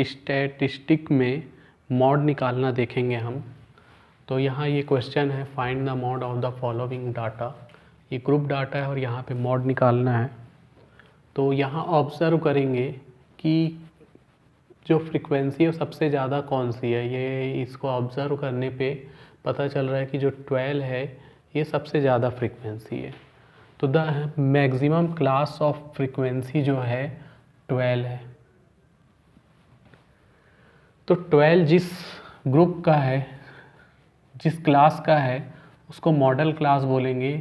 Statistic में mod निकालना देखेंगे हम। तो यहाँ ये क्वेश्चन है, find the mod of the following data. ये ग्रुप डाटा है और यहाँ पे मॉड निकालना है। तो यहाँ ऑब्ज़र्व करेंगे कि जो फ्रीक्वेंसी है सबसे ज़्यादा कौन सी है। ये इसको ऑब्ज़र्व करने पे पता चल रहा है कि जो 12 है ये सबसे ज़्यादा फ्रीक्वेंसी है। तो the maximum class of frequency जो है 12 है। तो 12 जिस ग्रुप का है, जिस क्लास का है, उसको मॉडल क्लास बोलेंगे।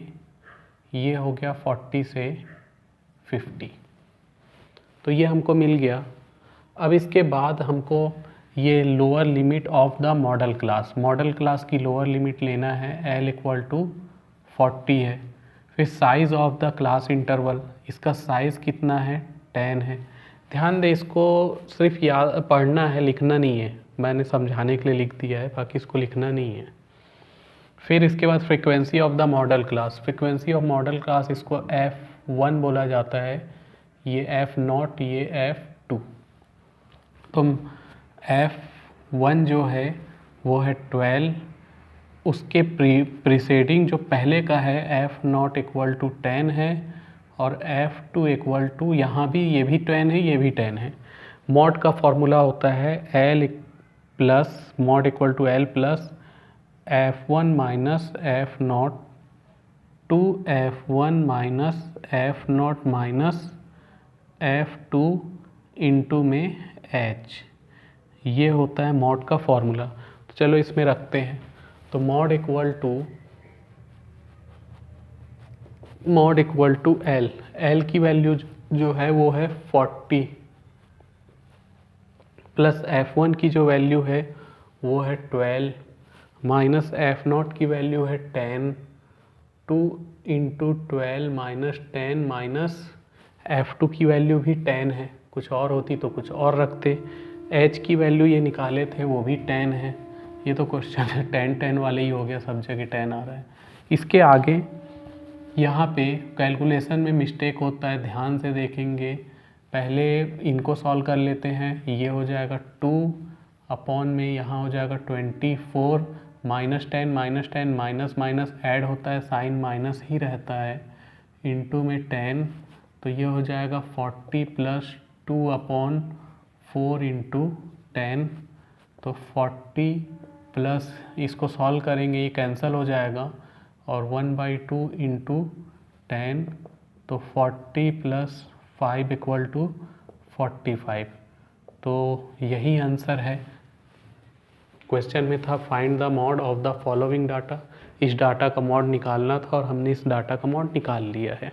ये हो गया 40 से 50। तो ये हमको मिल गया। अब इसके बाद हमको ये lower limit of the model class की लोअर लिमिट लेना है। L = 40 है। फिर size of the class interval, इसका साइज़ कितना है, 10 है। ध्यान दे, इसको सिर्फ याद पढ़ना है, लिखना नहीं है। मैंने समझाने के लिए लिख दिया है, बाकी इसको लिखना नहीं है। फिर इसके बाद frequency of the model class. Frequency of model class इसको F1 बोला जाता है, ये F0, ये F2। तो F1 जो है वो है 12। उसके प्रीसेडिंग जो पहले का है F0 = 10 है, और F2 = यहाँ भी ये भी 10 है, ये भी 10 है। मॉड का फॉर्मूला होता है L plus mod = L plus F1 minus F0 two F1 minus F0 minus F2 into में H। ये होता है मॉड का फॉर्मूला। तो चलो इसमें रखते हैं। तो mod equal to L। L की वैल्यू जो है वो है 40 प्लस F1 की जो वैल्यू है वो है 12 माइनस F0 की वैल्यू है 10। 2 इंटू 12 माइनस 10 माइनस F2 की वैल्यू भी 10 है। कुछ और होती तो कुछ और रखते। H की वैल्यू ये निकाले थे, वो भी 10 है। ये तो क्वेश्चन 10 वाले ही हो गया, सब जगह 10 आ रहा है। इसके आगे यहाँ पे कैलकुलेशन में मिस्टेक होता है, ध्यान से देखेंगे। पहले इनको सॉल्व कर लेते हैं। ये हो जाएगा 2 अपॉन में यहाँ हो जाएगा 24 माइनस 10 माइनस माइनस ऐड होता है, साइन माइनस ही रहता है, इंटू में 10। तो ये हो जाएगा 40 प्लस 2 अपॉन 4 इंटू 10। तो 40 प्लस इसको सॉल्व करेंगे, ये कैंसिल हो जाएगा, और 1/2 इंटू 10। तो 40 प्लस 5 = 45। तो यही आंसर है। क्वेश्चन में था find the mod of the following data. इस डाटा का मॉड निकालना था और हमने इस डाटा का मॉड निकाल लिया है।